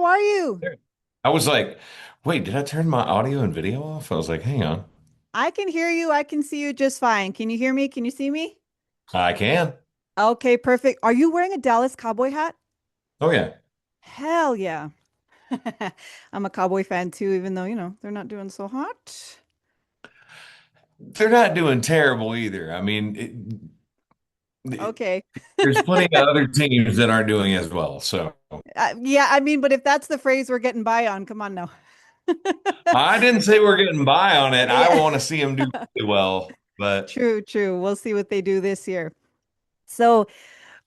How are you? There. I was like, wait, did I turn my audio and video off? I was like, hang on. I can hear you. I can see you just fine. Can you hear me? Can you see me? I can. Okay, perfect. Are you wearing a Dallas Cowboy hat? Oh, yeah. Hell yeah. I'm a Cowboy fan too, even though, they're not doing so hot. They're not doing terrible either. I mean, Okay. there's plenty of other teams that aren't doing as well. So Yeah, I mean, but if that's the phrase we're getting by on, come on now. I didn't say we're getting by on it. I Yeah. want to see them do really well, but True, true. We'll see what they do this year. So,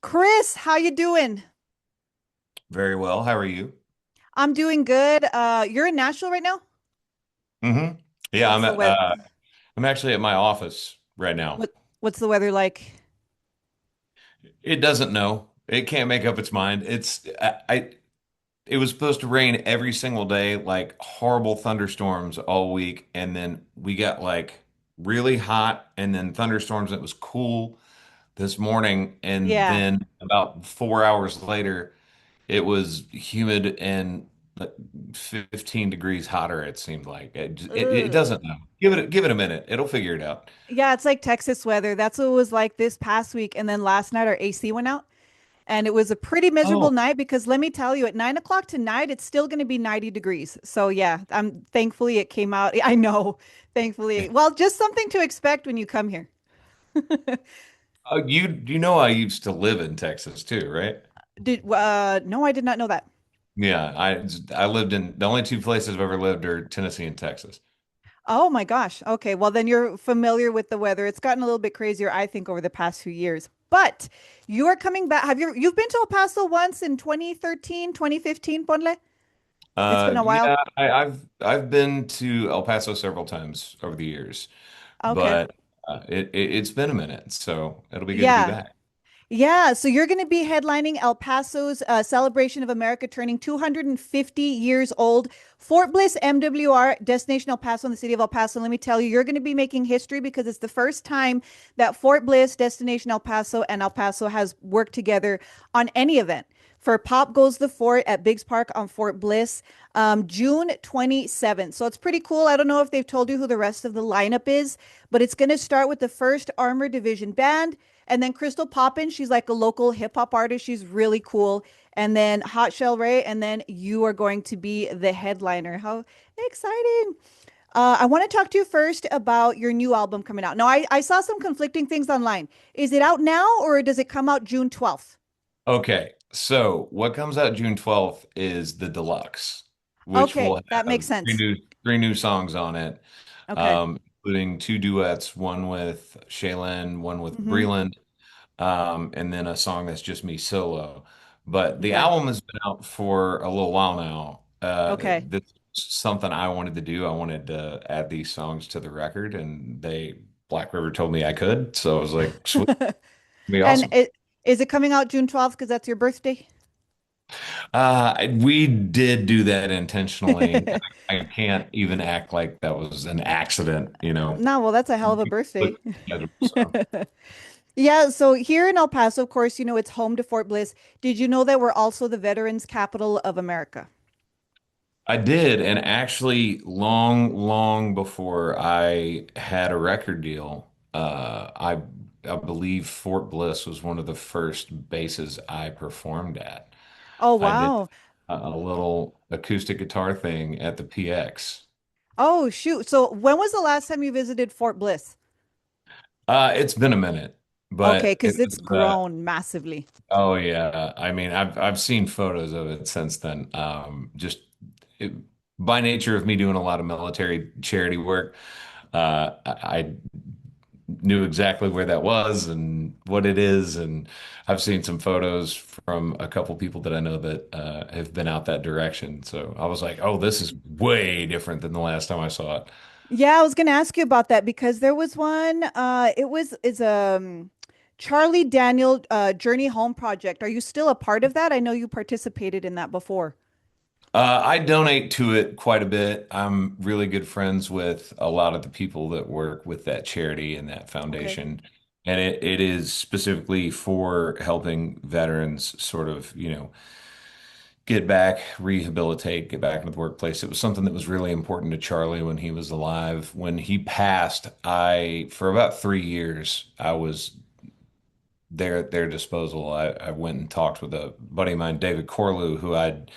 Chris, how you doing? very well. How are you? I'm doing good. You're in Nashville right now? hmm Yeah, What's the weather? I'm actually at my office right now. What's the weather like? It doesn't know. It can't make up its mind. It was supposed to rain every single day, like horrible thunderstorms all week. And then we got like really hot and then thunderstorms. It was cool this morning. And Yeah. then about 4 hours later, it was humid and like 15 degrees hotter, it seemed like. It Ugh. doesn't know. Give it a minute. It'll figure it out. Yeah, it's like Texas weather. That's what it was like this past week. And then last night our AC went out. And it was a pretty miserable Oh, night because let me tell you, at 9 o'clock tonight, it's still going to be 90 degrees. So yeah, I'm thankfully it came out. I know, thankfully. Well, just something to expect when you come here. you know I used to live in Texas too, right? No, I did not know that. Yeah, I lived in the only two places I've ever lived are Tennessee and Texas. Oh my gosh. Okay. Well, then you're familiar with the weather. It's gotten a little bit crazier, I think, over the past few years. But you are coming back. You've been to El Paso once in 2013, 2015, Ponle? It's been a while. Yeah, I've been to El Paso several times over the years, Okay. but it's been a minute, so it'll be good to be Yeah. back. Yeah, so you're going to be headlining El Paso's celebration of America turning 250 years old. Fort Bliss MWR, Destination El Paso in the city of El Paso. Let me tell you, you're going to be making history because it's the first time that Fort Bliss, Destination El Paso, and El Paso has worked together on any event. For Pop Goes the Fort at Biggs Park on Fort Bliss, June 27th. So it's pretty cool. I don't know if they've told you who the rest of the lineup is, but it's going to start with the first Armor Division Band. And then Crystal Poppin, she's like a local hip hop artist. She's really cool. And then Hot Shell Ray, and then you are going to be the headliner. How exciting! I want to talk to you first about your new album coming out. Now, I saw some conflicting things online. Is it out now or does it come out June 12th? Okay, so what comes out June 12th is the Deluxe, which Okay, will that have makes sense. three new songs on it, Okay. including two duets, one with Shaylen, one with Hmm. Breland, and then a song that's just me solo. But the Okay. album has been out for a little while now. Okay. This is something I wanted to do. I wanted to add these songs to the record, and Black River told me I could. So I was like, sweet, be And awesome. is it coming out June 12th because that's your birthday? We did do that intentionally. I can't even act like that was an accident, you know. No, well, that's a hell of a birthday. So. Yeah, so here in El Paso, of course, it's home to Fort Bliss. Did you know that we're also the veterans capital of America? I did, and actually, long, long before I had a record deal, I believe Fort Bliss was one of the first bases I performed at. Oh, I did wow. a little acoustic guitar thing at the PX. Oh, shoot. So when was the last time you visited Fort Bliss? It's been a minute, Okay, but it because it's was grown massively. oh yeah. I mean, I've seen photos of it since then. Just it, by nature of me doing a lot of military charity work, I knew exactly where that was and what it is, and I've seen some photos from a couple people that I know that have been out that direction. So I was like, oh, this is way different than the last time I saw it. Yeah, I was going to ask you about that because there was one, it was is Charlie Daniel Journey Home project. Are you still a part of that? I know you participated in that before. I donate to it quite a bit. I'm really good friends with a lot of the people that work with that charity and that Okay. foundation. And it is specifically for helping veterans sort of, get back, rehabilitate, get back into the workplace. It was something that was really important to Charlie when he was alive. When he passed, for about 3 years, I was there at their disposal. I went and talked with a buddy of mine, David Corlew, who I'd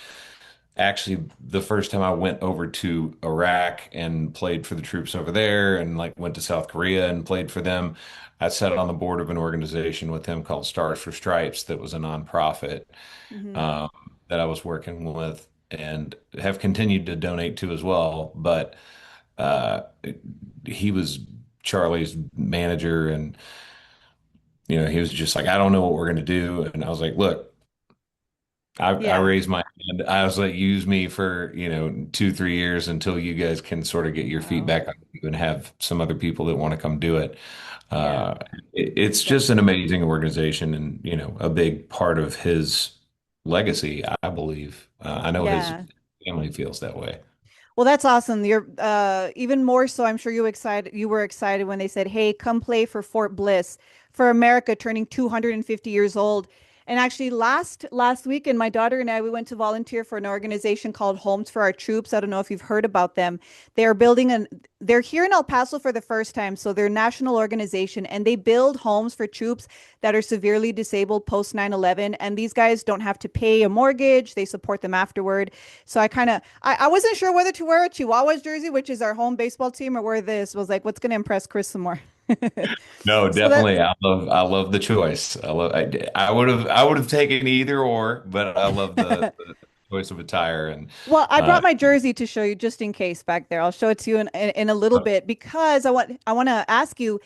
actually, the first time I went over to Iraq and played for the troops over there and like went to South Korea and played for them. I sat on the board of an organization with him called Stars for Stripes that was a nonprofit Hmm. um, that I was working with and have continued to donate to as well. But uh, he was Charlie's manager, and he was just like, I don't know what we're gonna do. And I was like, look, I Yeah. raised my hand. I was like, use me for, 2, 3 years until you guys can sort of get your feet Wow. back on you and have some other people that want to come do it. Yeah. Uh, it's That, just an amazing organization and, a big part of his legacy, I believe. I know his yeah. family feels that way. Well, that's awesome. You're even more so. I'm sure you were excited when they said, "Hey, come play for Fort Bliss for America turning 250 years old." And actually, last weekend, my daughter and I we went to volunteer for an organization called Homes for Our Troops. I don't know if you've heard about them. They are building an. They're here in El Paso for the first time, so they're a national organization, and they build homes for troops that are severely disabled post 9/11. And these guys don't have to pay a mortgage; they support them afterward. So I wasn't sure whether to wear a Chihuahuas jersey, which is our home baseball team, or wear this. Was like, what's going to impress Chris some more? No, So that definitely. I love the choice. I would have taken either or, but I love the choice of attire and well, I uh brought my jersey to show you just in case back there. I'll show it to you in a little bit because I want to ask you,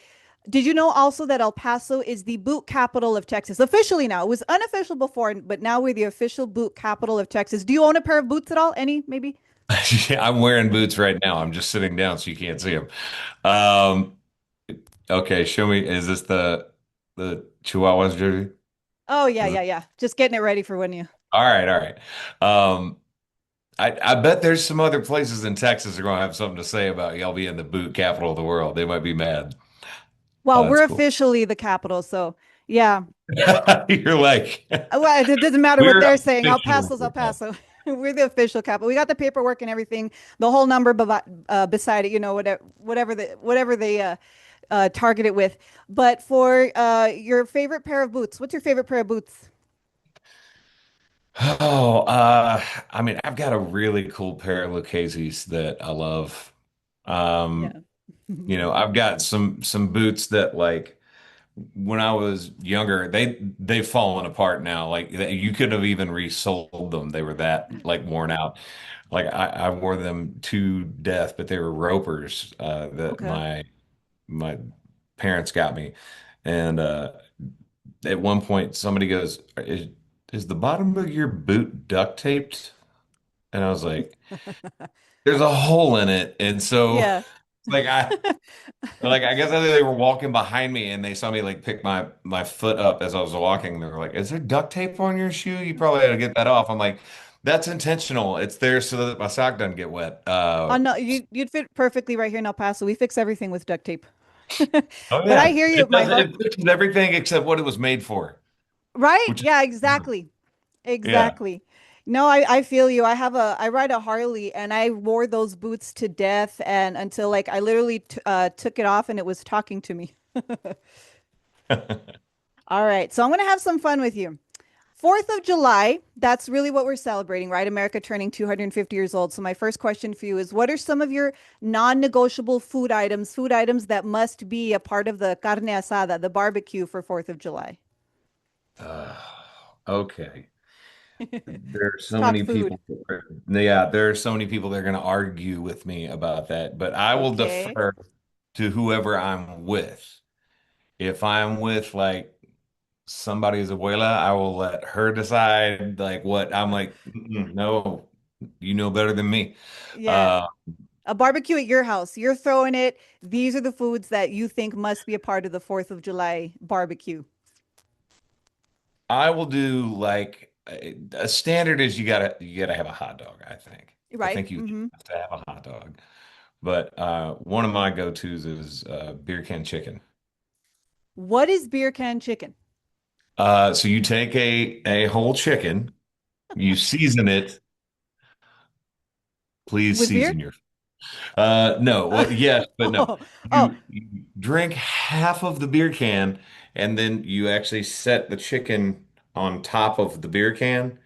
did you know also that El Paso is the boot capital of Texas officially now? It was unofficial before, but now we're the official boot capital of Texas. Do you own a pair of boots at all? Any maybe? yeah, I'm wearing boots right now. I'm just sitting down so you can't see them. Um, okay, show me. Is this the Chihuahuas jersey? Oh yeah, Is it- yeah, yeah. Just getting it ready for when you. All right, all right. Um, I bet there's some other places in Texas that are going to have something to say about y'all being the boot capital of the world. They might be mad. Oh, Well, that's we're cool. officially the capital, so yeah. You're like, Well, it doesn't matter what we're they're saying. El official Paso's El now. Paso. We're the official capital. We got the paperwork and everything, the whole number beside it. Whatever they target it with. But for your favorite pair of boots, what's your favorite pair of boots? Oh, I mean, I've got a really cool pair of Lucchese's that I love. Yeah. Um, I've got some boots that like when I was younger, they've fallen apart now. Like you could have even resold them. They were that like worn out. Like I wore them to death, but they were ropers that Okay. my parents got me. And at one point, somebody goes, "Is the bottom of your boot duct taped?" And I was like, "There's a hole in it." And so, Yeah. like I guess they were walking behind me and they saw me like pick my foot up as I was walking. They were like, "Is there duct tape on your shoe? You probably had to get that off." I'm like, "That's intentional. It's there so that my sock doesn't get wet." Oh no, you'd fit perfectly right here in El Paso. We fix everything with duct tape. Oh But I yeah, hear you. it My does. heart, It fixes everything except what it was made for, right? which is Yeah, exactly. yeah. Exactly. No, I feel you. I ride a Harley and I wore those boots to death and until like I literally took it off and it was talking to me. All right. So I'm going to have some fun with you. 4th of July, that's really what we're celebrating, right? America turning 250 years old. So my first question for you is what are some of your non-negotiable food items that must be a part of the carne asada, the barbecue for 4th of July? Uh, okay. There are Let's so talk many food. people. Yeah, there are so many people that are going to argue with me about that, but I will Okay. defer to whoever I'm with. If I'm with like somebody's abuela, I will let her decide like what I'm like, "Mm-mm, no, you know better than me." Yeah. Uh, A barbecue at your house. You're throwing it. These are the foods that you think must be a part of the 4th of July barbecue. I will do like a standard is you gotta have a hot dog, I think. I Right? think you Hmm. have to have a hot dog. But one of my go-tos is beer can chicken. What is beer can chicken? So you take a whole chicken You season it. Please With beer? season your. No. Well, yes, but no. Oh, oh, You drink half of the beer can, and then you actually set the chicken on top of the beer can,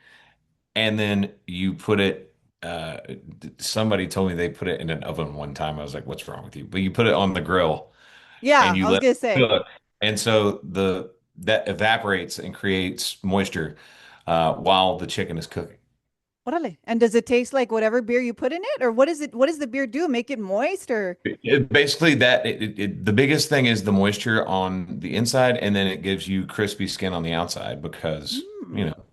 and then you put it. Somebody told me they put it in an oven one time. I was like, "What's wrong with you?" But you put it on the grill and yeah, you I was let gonna it say. cook, and so the that evaporates and creates moisture while the chicken is cooking. Órale. And does it taste like whatever beer you put in it, or what is it? What does the beer do? Make it moist, or? Basically, the biggest thing is the moisture on the inside, and then it gives you crispy skin on the outside because Hmm. you know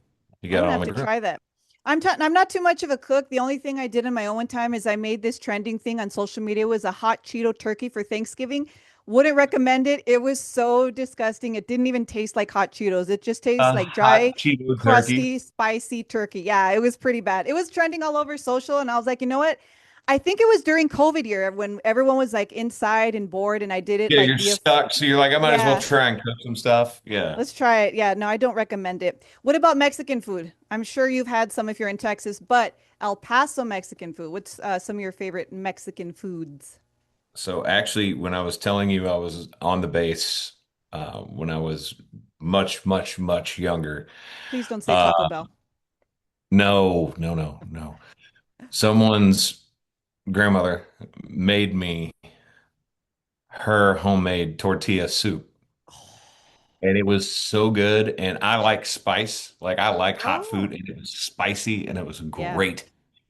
you I'm got it gonna on have the to grill. try that. I'm not too much of a cook. The only thing I did in my own time is I made this trending thing on social media was a hot Cheeto turkey for Thanksgiving. Wouldn't recommend it. It was so disgusting. It didn't even taste like hot Cheetos. It just tastes like dry, Hot Cheeto turkey. crusty, spicy turkey. Yeah, it was pretty bad. It was trending all over social, and I was like, you know what? I think it was during COVID year when everyone was like inside and bored, and I did it Yeah, like you're via, stuck, so you're like, I might as well yeah. try and cook some stuff. Yeah. Let's try it. Yeah, no, I don't recommend it. What about Mexican food? I'm sure you've had some if you're in Texas, but El Paso Mexican food. What's some of your favorite Mexican foods? So actually, when I was telling you I was on the base when I was much, much, much younger. Please don't say Uh, Taco Bell. no, no, no, no. Someone's grandmother made me her homemade tortilla soup. And it was so good. And I like spice. Like I like hot Oh, food. And it was spicy and it was yeah. great.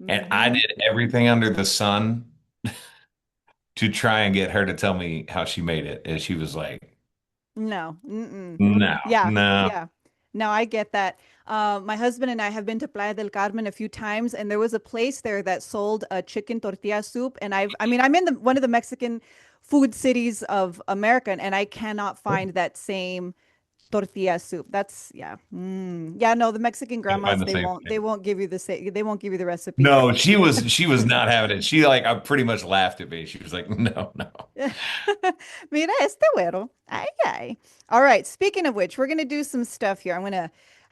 And I Mm-hmm. did everything under the sun to try and get her to tell me how she made it. And she was like, No. Mm-mm. no, Yeah. no. Yeah. No, I get that. My husband and I have been to Playa del Carmen a few times, and there was a place there that sold a chicken tortilla soup. And I mean, I'm in the one of the Mexican food cities of America, and I cannot find that same tortilla soup. That's yeah. Yeah, no, the Mexican Can't find grandmas, the same they thing. won't give you the same, they won't give you the recipe. No, she was not having it. She like I pretty much laughed at me. She was like, no, no. Mira este güero. Ay, ay. All right, speaking of which, we're gonna do some stuff here.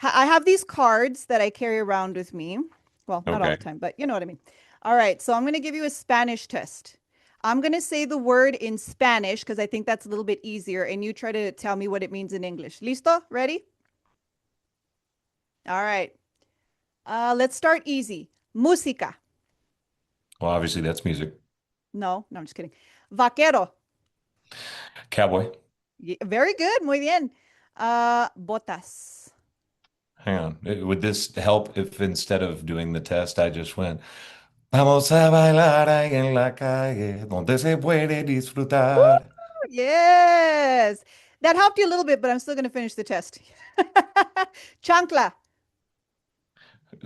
I have these cards that I carry around with me. Well, not all the Okay. time, but you know what I mean. All right, so I'm gonna give you a Spanish test. I'm gonna say the word in Spanish because I think that's a little bit easier, and you try to tell me what it means in English. Listo? Ready? All right. Let's start easy. Música. Well, obviously that's music. No, no, I'm just kidding. Vaquero. Cowboy. Very good. Muy bien. Botas. Hang on. Would this help if instead of doing the test, I just went, Vamos a bailar ahí en la calle, donde se puede Woo! disfrutar. Yes. That helped you a little bit, but I'm still going to finish the test. Chancla.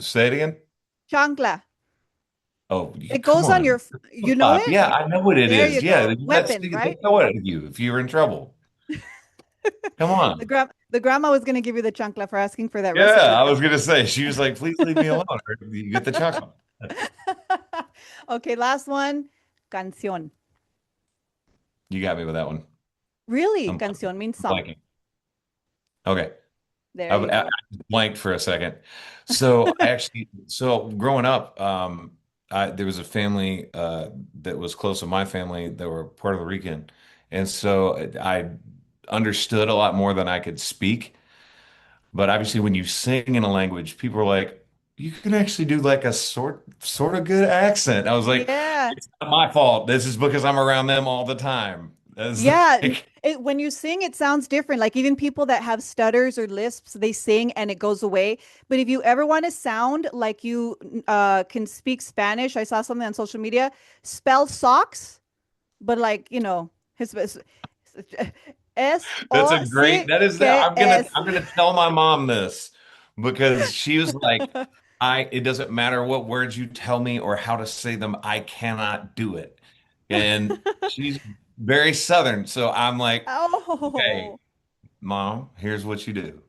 Say it again. Chancla. Oh, It come goes on on. your, you know Flip-flop. it? Yeah, I know what it There is. you Yeah, go. that's Weapon, they right? throw it at you if you're in trouble. Come on. The grandma was going to give you the chancla for asking for that Yeah, recipe. I was gonna say she was like, please leave me alone. Or you get the chocolate. Okay, last one. Canción. You got me with that one. Really? I'm Canción means I'm song. blanking. Okay. There you I go. blanked for a second. So actually, so growing up, there was a family that was close to my family that were Puerto Rican, and so I understood a lot more than I could speak. But obviously, when you sing in a language, people are like, "You can actually do like a sort of good accent." I was like, Yeah. "It's not my fault. This is because I'm around them all the time." That's Yeah, like, when you sing, it sounds different. Like even people that have stutters or lisps, they sing and it goes away. But if you ever want to sound like you can speak Spanish, I saw something on social media, spell socks, but like, you know, his that's a great. That is that. I'm gonna S-O-C-K-S. I'm gonna tell my mom this because she was like, It doesn't matter what words you tell me or how to say them, I cannot do it. And she's very Southern, so I'm like, okay, Oh, mom, here's what you do.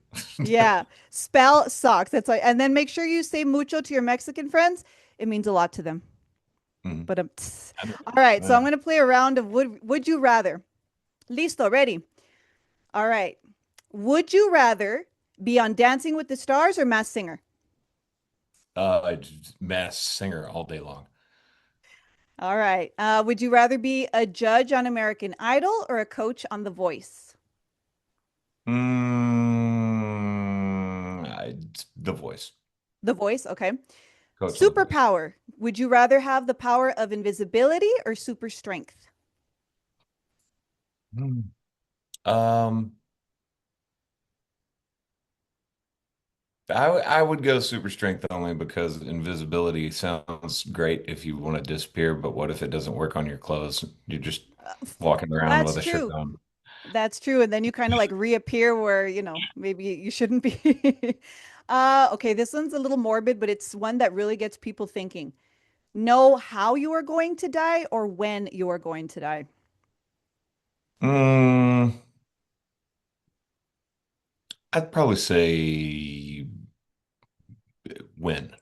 yeah. Spell socks. That's like, and then make sure you say mucho to your Mexican friends. It means a lot to them. Mhm. But I know. all right, so Uh, I'm going to play a round of would you rather. Listo, ready? All right. Would you rather be on Dancing with the Stars or Masked Singer? Mass singer all day long. All right. Would you rather be a judge on American Idol or a coach on The Voice? The Voice. The Voice, okay. Coach on The Voice. Superpower. Would you rather have the power of invisibility or super strength? Hmm. Um, I would go super strength only because invisibility sounds great if you want to disappear, but what if it doesn't work on your clothes? You're just walking around That's with a shirt true. on. That's true. And then you kind of like reappear where, maybe you shouldn't be. Okay, this one's a little morbid, but it's one that really gets people thinking. Know how you are going to die or when you are going to die. Mm, I'd probably say win.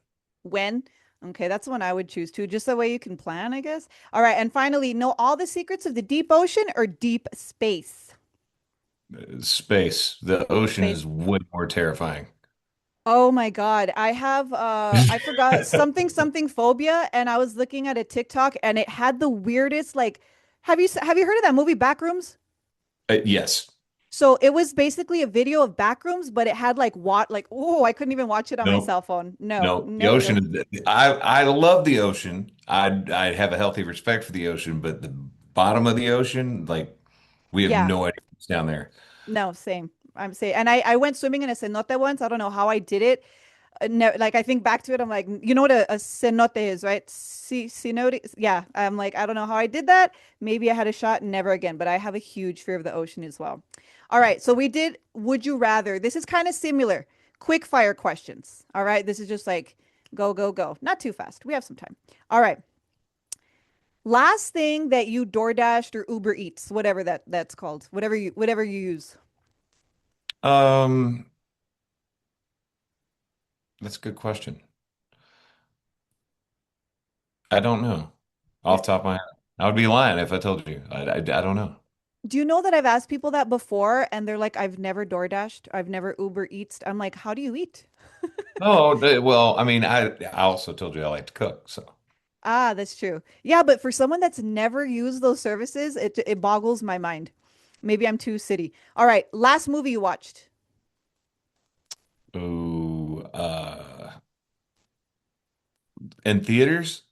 When? Okay, that's the one I would choose too, just that way you can plan, I guess. All right, and finally, know all the secrets of the deep ocean or deep space? Space. The ocean Space. is way more terrifying. Oh my God. I forgot something phobia and I was looking at a TikTok and it had the weirdest like have you heard of that movie Backrooms? Yes. So it was basically a video of Backrooms, but it had like what like oh, I couldn't even watch it on my No. cell phone. No, No. The no, no. ocean is. I love the ocean. I have a healthy respect for the ocean, but the bottom of the ocean, like we have Yeah. no idea what's down there. No, same. I'm saying, and I went swimming in a cenote once. I don't know how I did it. No, like I think back to it, I'm like, you know what a cenote is, right? Cenote. Yeah. I'm like, I don't know how I did that. Maybe I had a shot, never again. But I have a huge fear of the ocean as well. All right. So we did. Would you rather? This is kind of similar. Quick fire questions. All right. This is just like go, go, go. Not too fast. We have some time. All right. Last thing that you DoorDashed or Uber Eats, whatever that's called, whatever you use. Um, that's a good question. I don't know. Yeah. Off the top of my head. I would be lying if I told you. I don't know. Do you know that I've asked people that before and they're like, I've never DoorDashed, I've never Uber Eats. I'm like, how do you eat? Oh, well, I mean, I also told you I like to cook, so. Ah, that's true. Yeah, but for someone that's never used those services, it boggles my mind. Maybe I'm too city. All right, last movie you watched. Ooh, in theaters?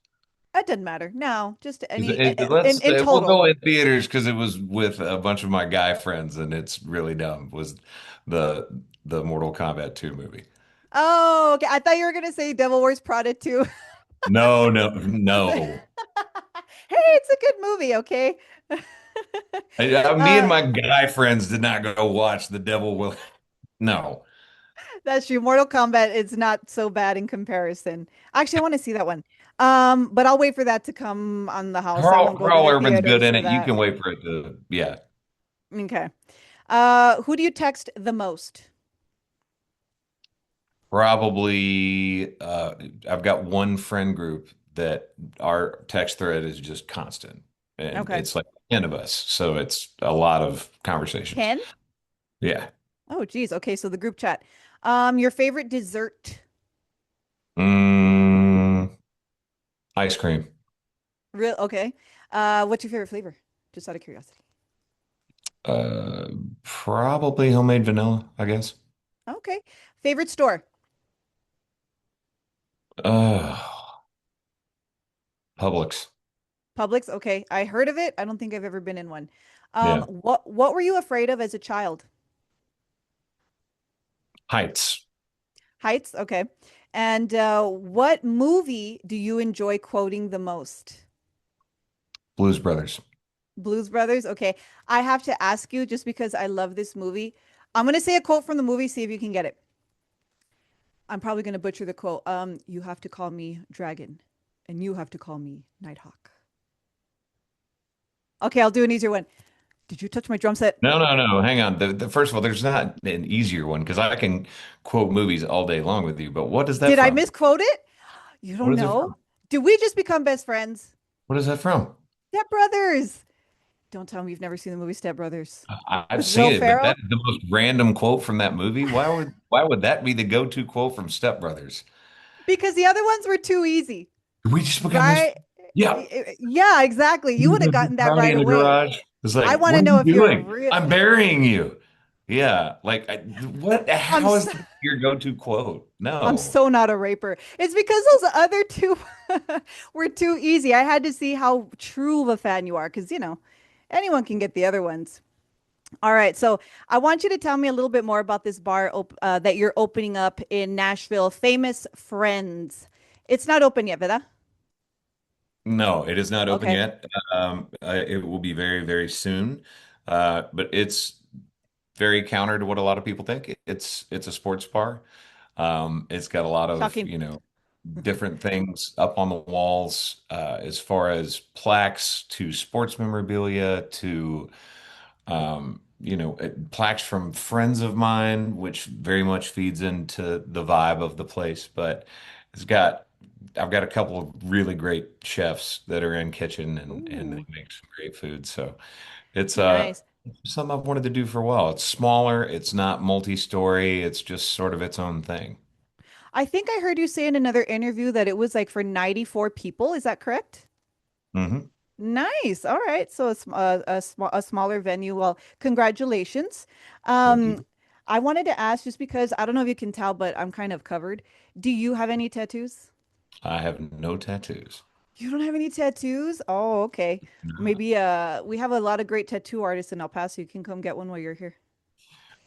It doesn't matter. No, just any Let's in we'll total. go in theaters because it was with a bunch of my guy friends, and it's really dumb. Was the the Mortal Kombat 2 movie? Oh, okay. I thought you were gonna say Devil Wears Prada too. No, no, Hey, no. it's a good movie, okay? Me and Uh, my guy friends did not go watch The Devil Will. No. That's true. Mortal Kombat is not so bad in comparison. Actually, I want to see that one. But I'll wait for that to come on the house. I won't go to Carl the Urban's good theaters in for it. You that. can wait for it to, yeah. Okay. Who do you text the most? Probably, I've got one friend group that our text thread is just constant, and Okay. it's like 10 of us, so it's a lot of conversations. 10? Yeah. Oh, geez. Okay, so the group chat. Your favorite dessert? Mm, ice cream. Real okay. What's your favorite flavor? Just out of curiosity. Uh, Probably homemade vanilla, I guess. Okay. Favorite store? Uh, Publix. Publix. Okay. I heard of it. I don't think I've ever been in one. Yeah. What were you afraid of as a child? Heights. Heights. Okay. And what movie do you enjoy quoting the most? Blues Brothers. Blues Brothers. Okay. I have to ask you just because I love this movie. I'm going to say a quote from the movie, see if you can get it. I'm probably going to butcher the quote. You have to call me Dragon, and you have to call me Nighthawk. Okay, I'll do an easier one. Did you touch my drum set? No, no, no. Hang on. First of all, there's not an easier one because I can quote movies all day long with you. But what is that Did I from? misquote it? You What don't is it know? from? Did we just become best friends? What is that from? Step Brothers. Don't tell me you've never seen the movie Step Brothers I've with Will seen it, but Ferrell. that's the most random quote from that movie. Why would that be the go-to quote from Step Brothers? because the other ones were too easy, We just become this. right? Yeah. Yeah, exactly. You would have gotten that Karate right in the away. garage. It's I like, want what to are you know if you're doing? real. I'm burying you. Yeah. Like, what? I'm How is so, that your go-to quote? I'm No. so not a raper. It's because those other two were too easy. I had to see how true of a fan you are because, anyone can get the other ones. All right. So I want you to tell me a little bit more about this bar that you're opening up in Nashville, Famous Friends. It's not open yet, ¿verdad? No, it is not open Okay. yet. It will be very, very soon. But it's very counter to what a lot of people think. It's a sports bar. It's got a lot of, Shocking. different things up on the walls, as far as plaques to sports memorabilia to plaques from friends of mine, which very much feeds into the vibe of the place. But it's got, I've got a couple of really great chefs that are in kitchen and they Ooh, make some great food. So it's nice. something I've wanted to do for a while. It's smaller, it's not multi-story, it's just sort of its own thing. I think I heard you say in another interview that it was like for 94 people. Is that correct? Hmm. Nice. All right. So it's a smaller venue. Well, congratulations. Thank Um, you. I wanted to ask just because I don't know if you can tell, but I'm kind of covered. Do you have any tattoos? I have no tattoos. You don't have any tattoos? Oh, okay. No. Maybe we have a lot of great tattoo artists in El Paso. You can come get one while you're here.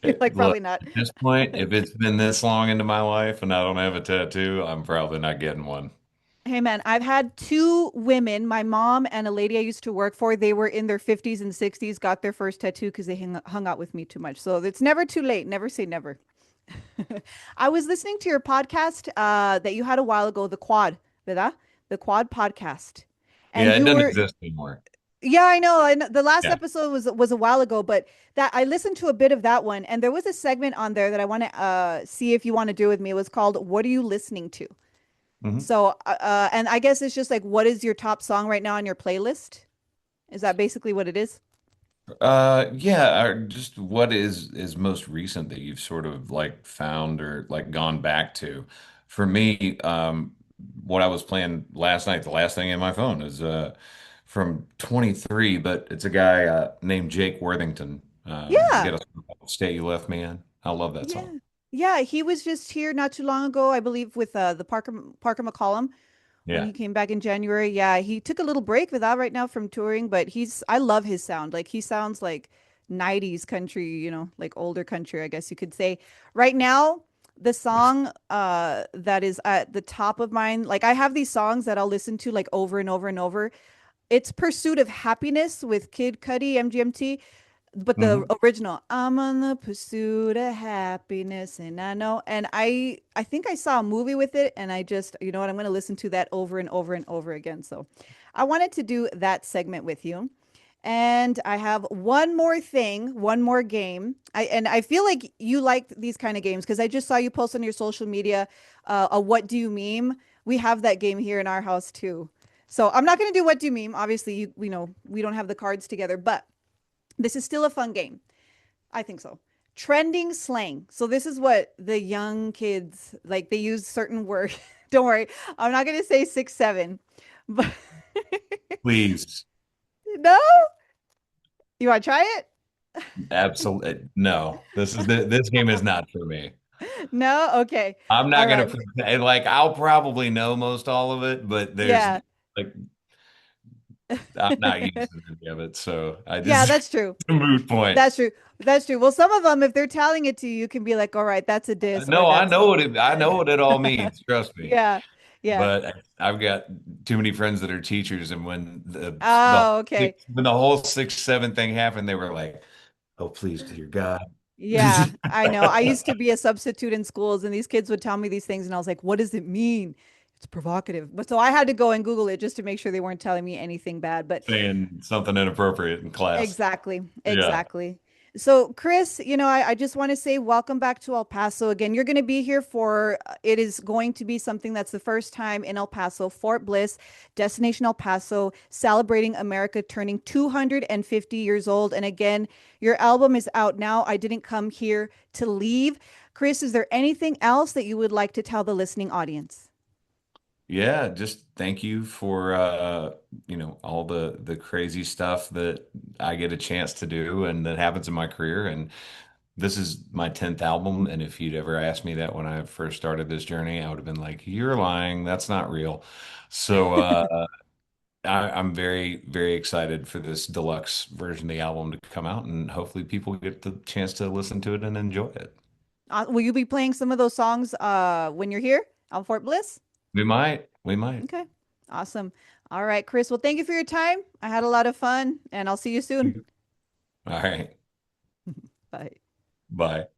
You're like Look, probably not. at this point, if it's been this long into my life and I don't have a tattoo, I'm probably not getting one. Hey man, I've had two women, my mom and a lady I used to work for. They were in their 50s and 60s, got their first tattoo because they hung out with me too much. So it's never too late. Never say never. I was listening to your podcast that you had a while ago, the Quad, ¿verdad? The Quad podcast. And Yeah, it you doesn't were, exist anymore. yeah, I know. I know. The last Yeah. episode was a while ago, but that I listened to a bit of that one, and there was a segment on there that I want to see if you want to do with me. It was called "What Are You Listening to?" Hmm. So, and I guess it's just like, what is your top song right now on your playlist? Is that basically what it is? Yeah, just what is most recent that you've sort of like found or like gone back to? For me, what I was playing last night, the last thing in my phone is from 23, but it's a guy named Jake Worthington. Yeah. Get a State You Left Me In. I love that song. Yeah. Yeah, he was just here not too long ago, I believe, with the Parker McCollum when Yeah. he came back in January. Yeah, he took a little break with that right now from touring, but I love his sound. Like he sounds like 90s country, like older country, I guess you could say. Right now, the song that is at the top of mine, like I have these songs that I'll listen to like over and over and over. It's Pursuit of Happiness with Kid Cudi, MGMT. But the Hmm. original, I'm on the pursuit of happiness, and I know, and I think I saw a movie with it, and I just, you know what, I'm going to listen to that over and over and over again. So I wanted to do that segment with you. And I have one more thing, one more game. I feel like you like these kind of games because I just saw you post on your social media a what do you meme? We have that game here in our house too. So I'm not going to do what do you meme. Obviously, we know we don't have the cards together, but this is still a fun game. I think so. Trending slang. So this is what the young kids like. They use certain words. Don't worry, I'm not gonna say 6, 7, but Please. no. You want to try it? Absolutely. No. This game is not for me. No. Okay. I'm not All gonna right. pretend like I'll probably know most all of it, but there's Yeah. like I'm not using any of it, so I Yeah. just That's true. a moot point. That's true. That's true. Well, some of them, if they're telling it to you, you can be like, "All right, that's a diss," or No, "That's." I know what it all means, trust me. Yeah. Yeah. But I've got too many friends that are teachers, and when Oh, okay. when the whole 6, 7 thing happened, they were like, "Oh, please, dear God." Yeah, I know. I used to be a substitute in schools, and these kids would tell me these things, and I was like, "What does it mean?" It's provocative. But so I had to go and Google it just to make sure they weren't telling me anything bad. But Saying something inappropriate in class. exactly, Yeah. exactly. So, Chris, I just want to say welcome back to El Paso again. You're going to be here for it is going to be something that's the first time in El Paso, Fort Bliss, Destination El Paso, celebrating America turning 250 years old. And again, your album is out now. I didn't come here to leave. Chris, is there anything else that you would like to tell the listening audience? Yeah, just thank you for all the crazy stuff that I get a chance to do and that happens in my career. And this is my 10th album. And if you'd ever asked me that when I first started this journey, I would have been like, you're lying. That's not real. So I'm very, very excited for this deluxe version of the album to come out, and hopefully people get the chance to listen to it and enjoy it. Will you be playing some of those songs when you're here on Fort Bliss? We might, we might. Okay. Awesome. All right, Chris. Well, thank you for your time. I had a lot of fun, and I'll see you soon. All right. Bye. Bye.